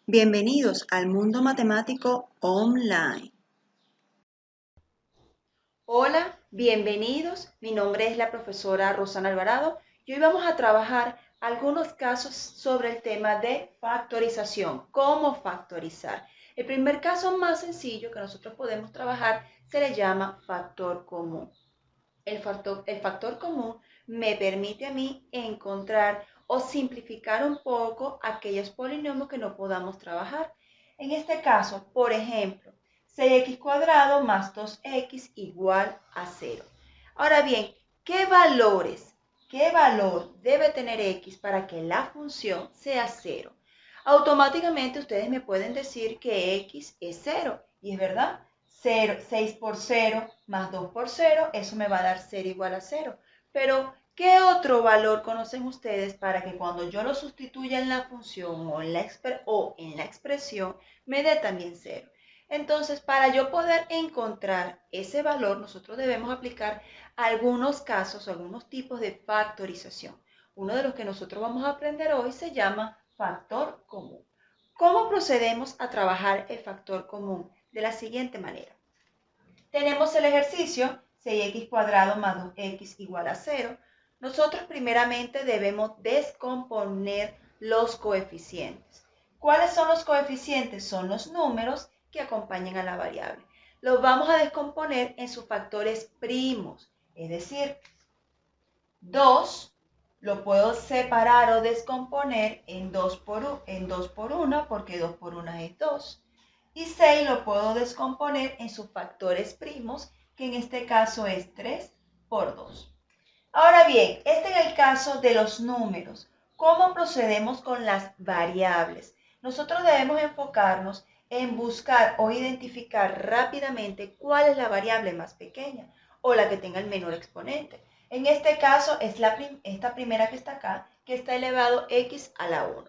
Bienvenidos al mundo matemático online. Hola, bienvenidos. Mi nombre es la profesora Rosana Alvarado y hoy vamos a trabajar algunos casos sobre el tema de factorización, cómo factorizar. El primer caso más sencillo que nosotros podemos trabajar se le llama factor común. El factor común me permite a mí encontrar o simplificar un poco aquellos polinomios que no podamos trabajar. En este caso, por ejemplo, 6x cuadrado más 2x igual a 0. Ahora bien, qué valor debe tener x para que la función sea 0? Automáticamente ustedes me pueden decir que x es 0, y es verdad. 0, 6 por 0 más 2 por 0, eso me va a dar 0 igual a 0. Pero, ¿qué otro valor conocen ustedes para que cuando yo lo sustituya en la función o en la expresión, me dé también 0? Entonces, para yo poder encontrar ese valor, nosotros debemos aplicar algunos casos o algunos tipos de factorización. Uno de los que nosotros vamos a aprender hoy se llama factor común. ¿Cómo procedemos a trabajar el factor común? De la siguiente manera. Tenemos el ejercicio 6x cuadrado más 2x igual a 0. Nosotros primeramente debemos descomponer los coeficientes. ¿Cuáles son los coeficientes? Son los números que acompañan a la variable. Los vamos a descomponer en sus factores primos, es decir, 2 lo puedo separar o descomponer en 2 por 1 porque 2 por 1 es 2. Y 6 lo puedo descomponer en sus factores primos, que en este caso es 3 por 2. Ahora bien, este es el caso de los números. ¿Cómo procedemos con las variables? Nosotros debemos enfocarnos en buscar o identificar rápidamente cuál es la variable más pequeña o la que tenga el menor exponente. En este caso es esta primera que está acá, que está elevado x a la 1.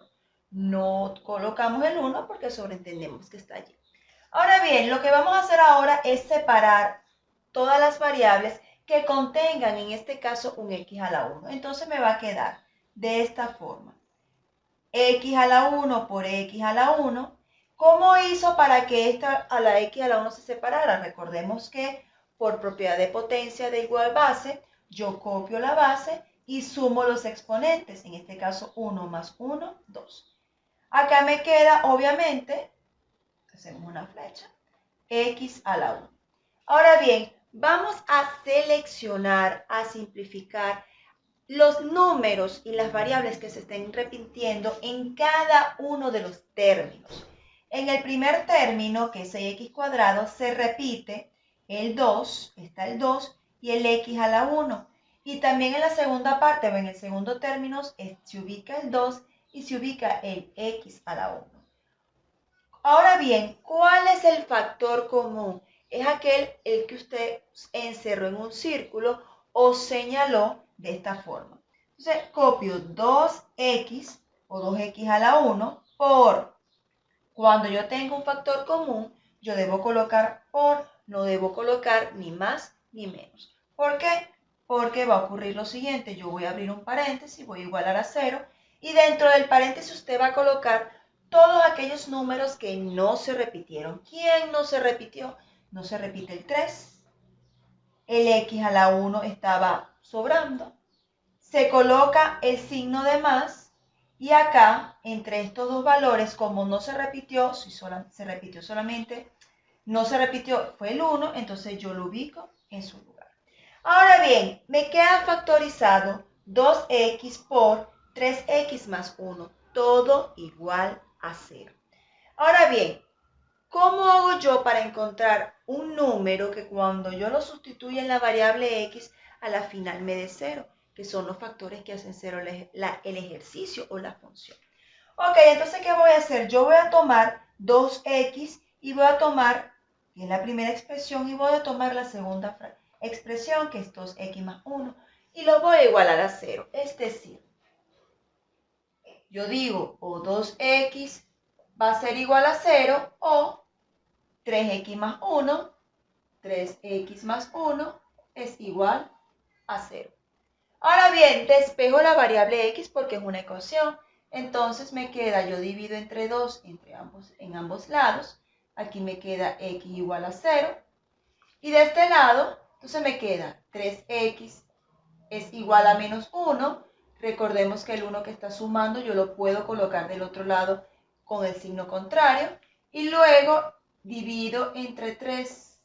No colocamos el 1 porque sobreentendemos que está allí. Ahora bien, lo que vamos a hacer ahora es separar todas las variables que contengan en este caso un x a la 1. Entonces me va a quedar de esta forma. X a la 1 por x a la 1. ¿Cómo hizo para que esta a la x a la 1 se separara? Recordemos que por propiedad de potencia de igual base, yo copio la base y sumo los exponentes. En este caso 1 más 1, 2. Acá me queda, obviamente, hacemos una flecha, x a la 1. Ahora bien, vamos a seleccionar, a simplificar los números y las variables que se estén repitiendo en cada uno de los términos. En el primer término, que es 6x cuadrado, se repite el 2, está el 2, y el x a la 1. Y también en la segunda parte, o en el segundo término, se ubica el 2 y se ubica el x a la 1. Ahora bien, ¿cuál es el factor común? Es aquel el que usted encerró en un círculo o señaló de esta forma. Entonces, copio 2x o 2x a la 1 por, cuando yo tengo un factor común, yo debo colocar por, no debo colocar ni más ni menos. ¿Por qué? Porque va a ocurrir lo siguiente, yo voy a abrir un paréntesis, voy a igualar a 0, y dentro del paréntesis usted va a colocar todos aquellos números que no se repitieron. ¿Quién no se repitió? No se repite el 3, el x a la 1 estaba sobrando, se coloca el signo de más, y acá, entre estos dos valores, como no se repitió, si se repitió solamente, no se repitió, fue el 1, entonces yo lo ubico en su lugar. Ahora bien, me queda factorizado 2x por 3x más 1, todo igual a 0. Ahora bien, ¿cómo hago yo para encontrar un número que cuando yo lo sustituya en la variable x, a la final me dé 0? Que son los factores que hacen 0 el ejercicio o la función. Ok, entonces, ¿qué voy a hacer? Yo voy a tomar 2x y voy a tomar, que es la primera expresión, y voy a tomar la segunda expresión, que es 2x más 1, y lo voy a igualar a 0. Es decir, yo digo, o 2x va a ser igual a 0, o 3x más 1, 3x más 1 es igual a 0. Ahora bien, despejo la variable x porque es una ecuación. Entonces me queda, yo divido entre 2 en ambos lados. Aquí me queda x igual a 0. Y de este lado, entonces me queda 3x es igual a menos 1. Recordemos que el 1 que está sumando yo lo puedo colocar del otro lado con el signo contrario. Y luego divido entre 3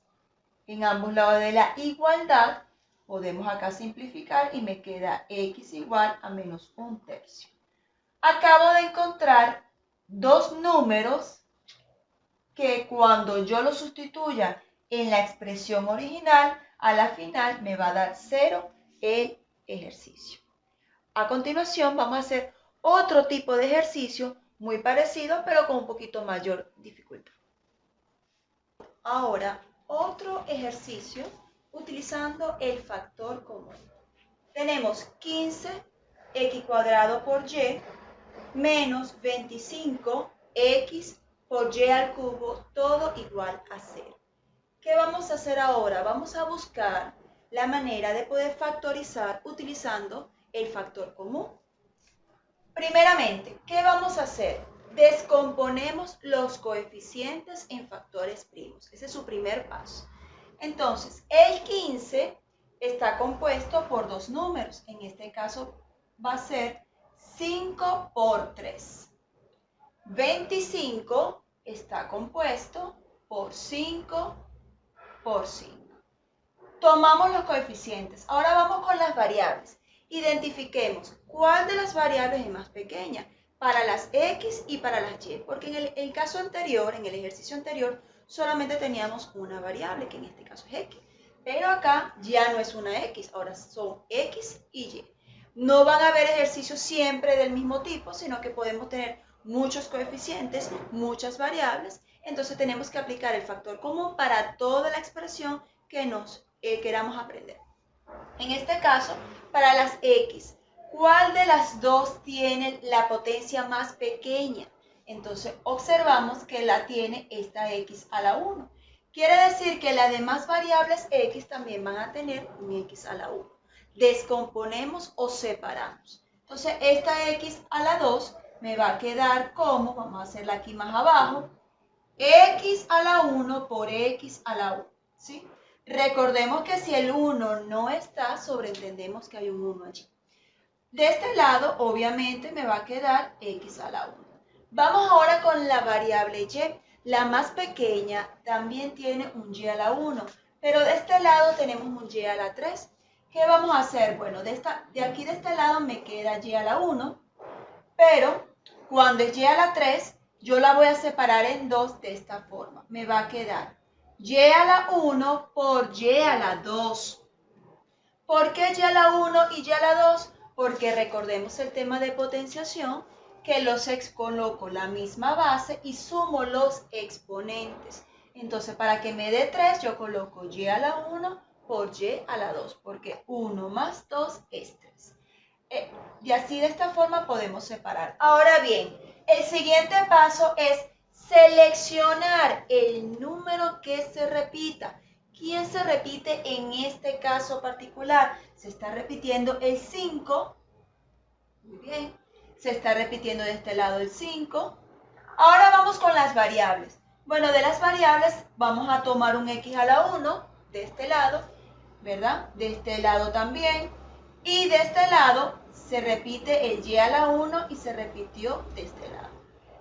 en ambos lados de la igualdad. Podemos acá simplificar y me queda x igual a menos 1/3. Acabo de encontrar dos números que cuando yo los sustituya en la expresión original, a la final me va a dar 0 el ejercicio. A continuación vamos a hacer otro tipo de ejercicio muy parecido, pero con un poquito mayor dificultad. Ahora, otro ejercicio utilizando el factor común. Tenemos 15x² por y menos 25x por y al cubo, todo igual a 0. ¿Qué vamos a hacer ahora? Vamos a buscar la manera de poder factorizar utilizando el factor común. Primeramente, ¿qué vamos a hacer? Descomponemos los coeficientes en factores primos. Ese es su primer paso. Entonces, el 15 está compuesto por dos números. En este caso va a ser 5 por 3. 25 está compuesto por 5 por 5. Tomamos los coeficientes. Ahora vamos con las variables. Identifiquemos cuál de las variables es más pequeña para las x y para las y, porque en el caso anterior, en el ejercicio anterior, solamente teníamos una variable, que en este caso es x. Pero acá ya no es una x, ahora son x y y. No van a haber ejercicios siempre del mismo tipo, sino que podemos tener muchos coeficientes, muchas variables. Entonces tenemos que aplicar el factor común para toda la expresión que nos queramos aprender. En este caso, para las x, ¿cuál de las dos tiene la potencia más pequeña? Entonces observamos que la tiene esta x a la 1. Quiere decir que las demás variables x también van a tener un x a la 1. Descomponemos o separamos. Entonces esta x a la 2 me va a quedar como, vamos a hacerla aquí más abajo, x a la 1 por x a la 1, ¿sí? Recordemos que si el 1 no está, sobreentendemos que hay un 1 allí. De este lado, obviamente, me va a quedar x a la 1. Vamos ahora con la variable y. La más pequeña también tiene un y a la 1, pero de este lado tenemos un y a la 3. ¿Qué vamos a hacer? Bueno, de aquí de este lado me queda y a la 1, pero cuando es y a la 3, yo la voy a separar en dos de esta forma. Me va a quedar y a la 1 por y a la 2. ¿Por qué y a la 1 y y a la 2? Porque recordemos el tema de potenciación, que coloco la misma base y sumo los exponentes. Entonces, para que me dé 3, yo coloco y a la 1 por y a la 2, porque 1 más 2 es 3. Y así de esta forma podemos separar. Ahora bien, el siguiente paso es seleccionar el número que se repita. ¿Quién se repite en este caso particular? Se está repitiendo el 5. Muy bien. Se está repitiendo de este lado el 5. Ahora vamos con las variables. Bueno, de las variables vamos a tomar un x a la 1 de este lado, ¿verdad? De este lado también. Y de este lado se repite el y a la 1 y se repitió de este lado.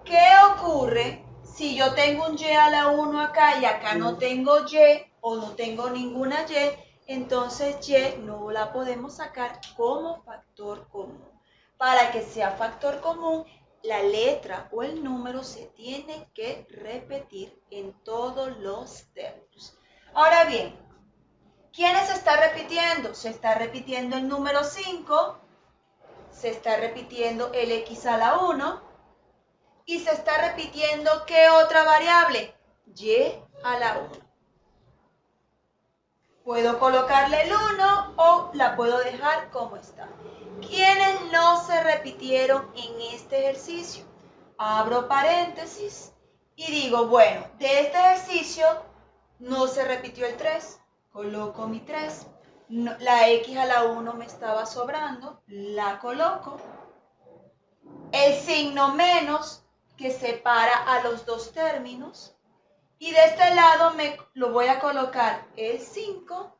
¿Qué ocurre si yo tengo un y a la 1 acá y acá no tengo y o no tengo ninguna y? Entonces y no la podemos sacar como factor común. Para que sea factor común, la letra o el número se tiene que repetir en todos los términos. Ahora bien, ¿quiénes se está repitiendo? Se está repitiendo el número 5, se está repitiendo el x a la 1 y se está repitiendo ¿qué otra variable? Y a la 1. Puedo colocarle el 1 o la puedo dejar como está. ¿Quiénes no se repitieron en este ejercicio? Abro paréntesis y digo, bueno, de este ejercicio no se repitió el 3. Coloco mi 3. La x a la 1 me estaba sobrando, la coloco. el signo menos que separa a los dos términos, y de este lado me lo voy a colocar el 5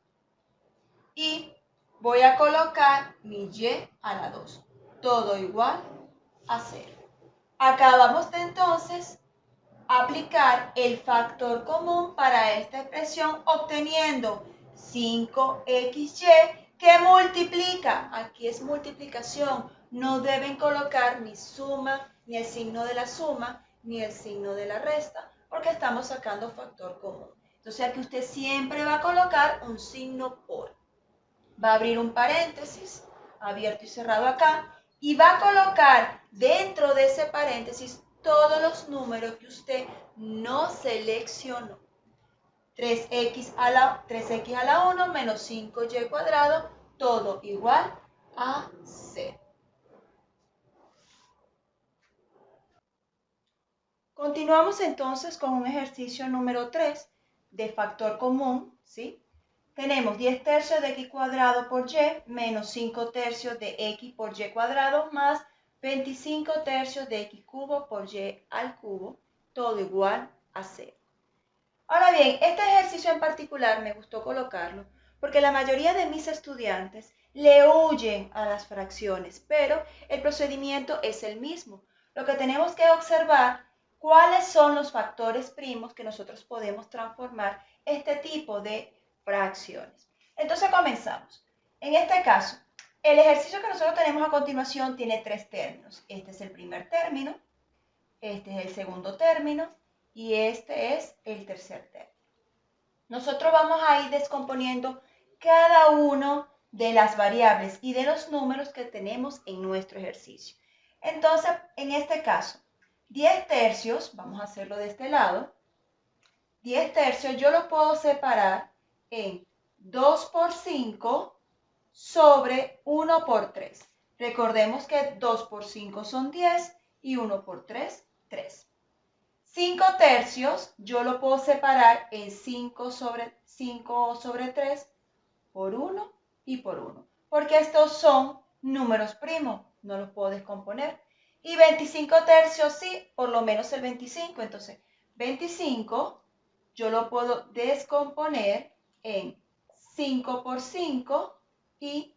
y voy a colocar mi y a la 2. Todo igual a 0. Acabamos de entonces aplicar el factor común para esta expresión obteniendo 5xy que multiplica. Aquí es multiplicación. No deben colocar ni suma, ni el signo de la suma, ni el signo de la resta, porque estamos sacando factor común. Entonces aquí usted siempre va a colocar un signo por. Va a abrir un paréntesis, abierto y cerrado acá, y va a colocar dentro de ese paréntesis todos los números que usted no seleccionó. 3x a la 1 menos 5y cuadrado, todo igual a 0. Continuamos entonces con un ejercicio número 3 de factor común, ¿sí? Tenemos 10 tercios de x cuadrado por y menos 5 tercios de x por y cuadrado más 25 tercios de x cubo por y al cubo, todo igual a 0. Ahora bien, este ejercicio en particular me gustó colocarlo porque la mayoría de mis estudiantes le huyen a las fracciones, pero el procedimiento es el mismo. Lo que tenemos que observar cuáles son los factores primos que nosotros podemos transformar este tipo de fracciones. Entonces comenzamos. En este caso, el ejercicio que nosotros tenemos a continuación tiene tres términos. Este es el primer término, este es el segundo término y este es el tercer término. Nosotros vamos a ir descomponiendo cada uno de las variables y de los números que tenemos en nuestro ejercicio. Entonces, en este caso, 10 tercios, vamos a hacerlo de este lado, 10 tercios yo lo puedo separar en 2 por 5 sobre 1 por 3. Recordemos que 2 por 5 son 10 y 1 por 3, 3. 5 tercios yo lo puedo separar en 5 sobre 3 por 1 y por 1. Porque estos son números primos, no los puedo descomponer. Y 25 tercios sí, por lo menos el 25. Entonces, 25 yo lo puedo descomponer en 5 por 5 y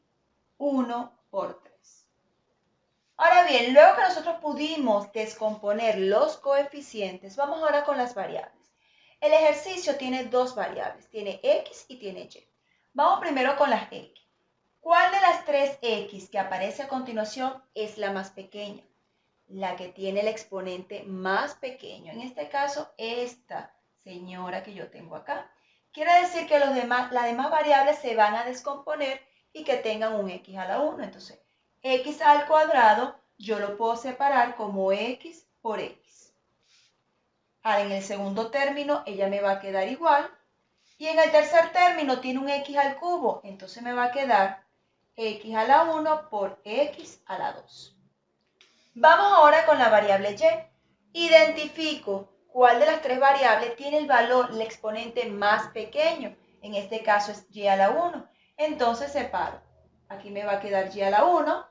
1 por 3. Ahora bien, luego que nosotros pudimos descomponer los coeficientes, vamos ahora con las variables. El ejercicio tiene dos variables, tiene x y tiene y. Vamos primero con las x. ¿Cuál de las tres x que aparece a continuación es la más pequeña? La que tiene el exponente más pequeño. En este caso, esta señora que yo tengo acá. Quiere decir que las demás variables se van a descomponer y que tengan un x a la 1. Entonces, x al cuadrado yo lo puedo separar como x por x. Ahora en el segundo término ella me va a quedar igual. Y en el tercer término tiene un x al cubo. Entonces me va a quedar x a la 1 por x a la 2. Vamos ahora con la variable y. Identifico cuál de las tres variables tiene el valor, el exponente más pequeño. En este caso es y a la 1. Entonces separo. Aquí me va a quedar y a la 1.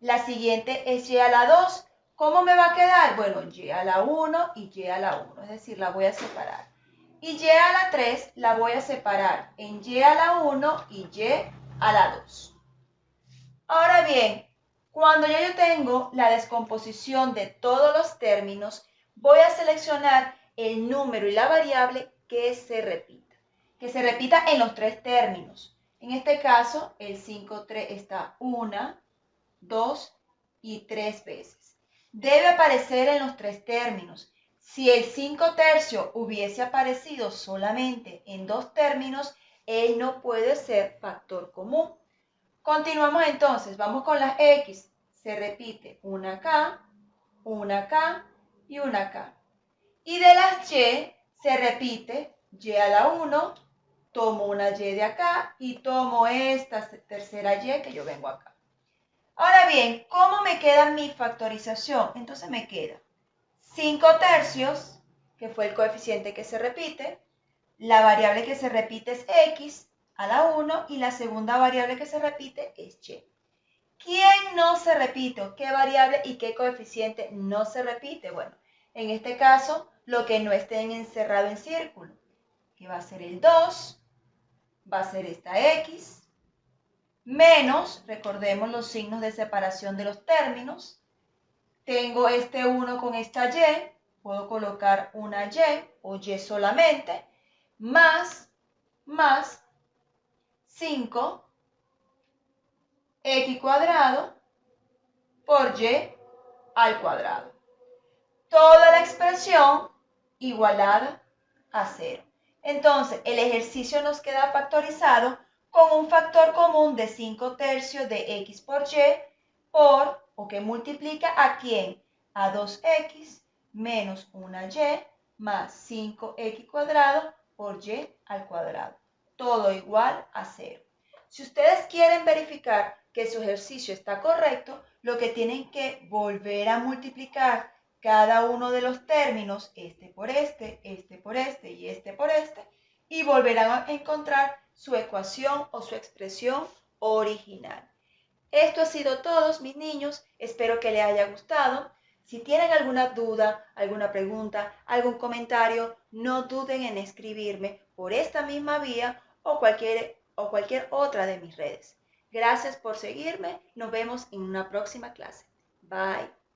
La siguiente es y a la 2. ¿Cómo me va a quedar? Bueno, y a la 1 y y a la 1. Es decir, la voy a separar. Y y a la 3 la voy a separar en y a la 1 y y a la 2. Ahora bien, cuando ya yo tengo la descomposición de todos los términos, voy a seleccionar el número y la variable que se repita en los tres términos. En este caso, el 5 está 1, 2 y 3 veces. Debe aparecer en los tres términos. Si el 5 tercio hubiese aparecido solamente en dos términos, él no puede ser factor común. Continuamos entonces, vamos con las X. Se repite una acá y una acá. Y de las Y se repite Y a la 1, tomo una Y de acá y tomo esta tercera Y que yo vengo acá. Ahora bien, ¿cómo me queda mi factorización? Entonces me queda 5 tercios, que fue el coeficiente que se repite. La variable que se repite es X a la 1 y la segunda variable que se repite es Y. ¿Quién no se repite? ¿Qué variable y qué coeficiente no se repite? Bueno, en este caso, lo que no esté encerrado en círculo, que va a ser el 2, va a ser esta X, menos, recordemos los signos de separación de los términos, tengo este 1 con esta Y, puedo colocar una Y o Y solamente, más 5 X cuadrado por Y al cuadrado. Toda la expresión igualada a 0. Entonces, el ejercicio nos queda factorizado con un factor común de 5/3 de X por Y o que multiplica ¿a quién? A 2X menos una Y más 5X cuadrado por Y al cuadrado. Todo igual a 0. Si ustedes quieren verificar que su ejercicio está correcto, lo que tienen que volver a multiplicar cada uno de los términos, este por este y este por este, y volverán a encontrar su ecuación o su expresión original. Esto ha sido todo, mis niños. Espero que les haya gustado. Si tienen alguna duda, alguna pregunta, algún comentario, no duden en escribirme por esta misma vía o cualquier otra de mis redes. Gracias por seguirme. Nos vemos en una próxima clase. Bye.